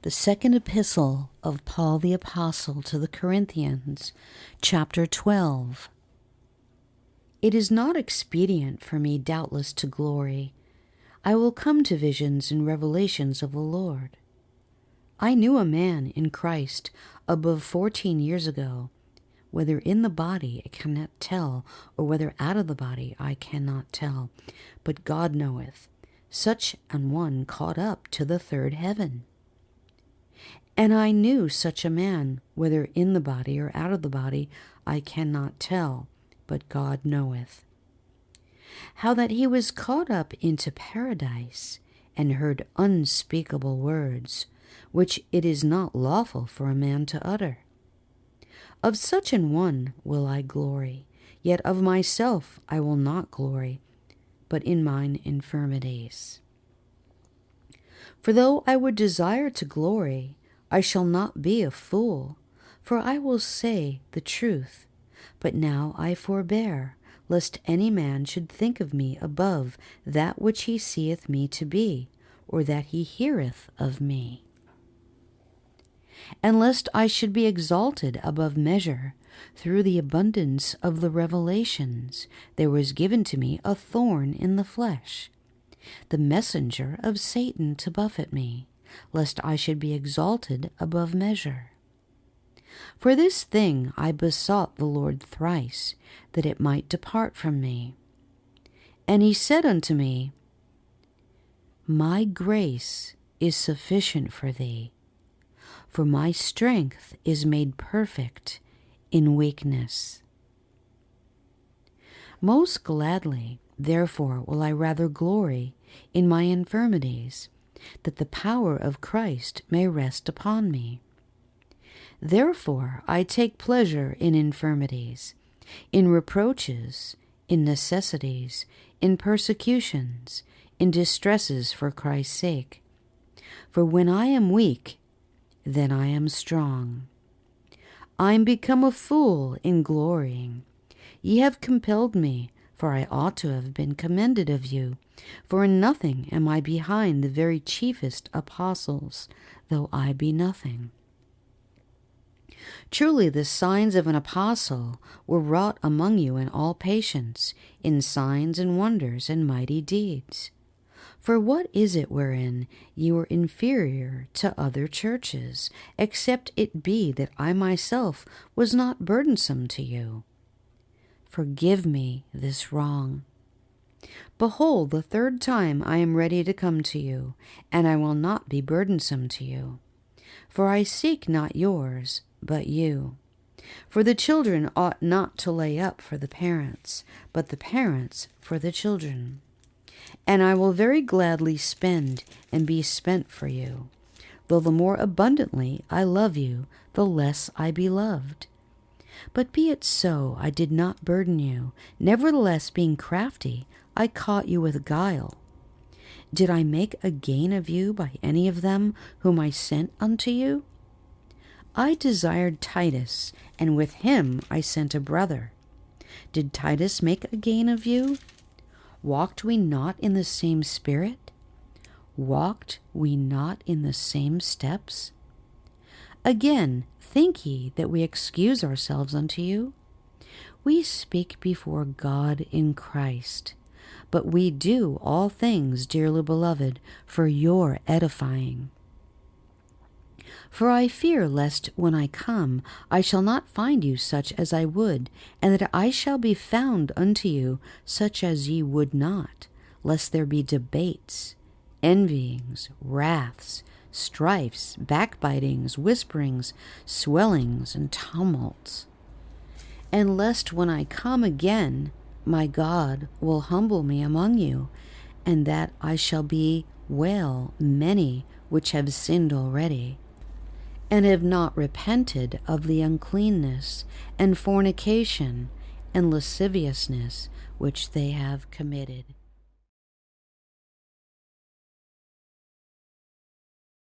The second epistle of Paul the Apostle to the Corinthians, chapter 12. It is not expedient for me, doubtless, to glory. I will come to visions and revelations of the Lord. I knew a man in Christ above 14 years ago, whether in the body I cannot tell, or whether out of the body I cannot tell, but God knoweth, such an one caught up to the third heaven. And I knew such a man, whether in the body or out of the body, I cannot tell, but God knoweth. How that he was caught up into paradise, and heard unspeakable words, which it is not lawful for a man to utter. Of such an one will I glory, yet of myself I will not glory, but in mine infirmities. For though I would desire to glory, I shall not be a fool, for I will say the truth. But now I forbear, lest any man should think of me above that which he seeth me to be, or that he heareth of me. And lest I should be exalted above measure, through the abundance of the revelations, there was given to me a thorn in the flesh, the messenger of Satan to buffet me, lest I should be exalted above measure. For this thing I besought the Lord thrice, that it might depart from me. And he said unto me, My grace is sufficient for thee, for my strength is made perfect in weakness. Most gladly, therefore, will I rather glory in my infirmities, that the power of Christ may rest upon me. Therefore I take pleasure in infirmities, in reproaches, in necessities, in persecutions, in distresses for Christ's sake. For when I am weak, then I am strong. I am become a fool in glorying. Ye have compelled me, for I ought to have been commended of you. For in nothing am I behind the very chiefest apostles, though I be nothing. Truly the signs of an apostle were wrought among you in all patience, in signs and wonders and mighty deeds. For what is it wherein ye were inferior to other churches, except it be that I myself was not burdensome to you? Forgive me this wrong. Behold, the third time I am ready to come to you, and I will not be burdensome to you. For I seek not yours, but you. For the children ought not to lay up for the parents, but the parents for the children. And I will very gladly spend and be spent for you. Though the more abundantly I love you, the less I be loved. But be it so, I did not burden you. Nevertheless, being crafty, I caught you with guile. Did I make a gain of you by any of them whom I sent unto you? I desired Titus, and with him I sent a brother. Did Titus make a gain of you? Walked we not in the same spirit? Walked we not in the same steps? Again, think ye that we excuse ourselves unto you? We speak before God in Christ, but we do all things, dearly beloved, for your edifying. For I fear lest when I come I shall not find you such as I would, and that I shall be found unto you such as ye would not, lest there be debates, envyings, wraths, strifes, backbitings, whisperings, swellings, and tumults. And lest when I come again, my God will humble me among you, and that I shall bewail many which have sinned already, and have not repented of the uncleanness, and fornication, and lasciviousness which they have committed.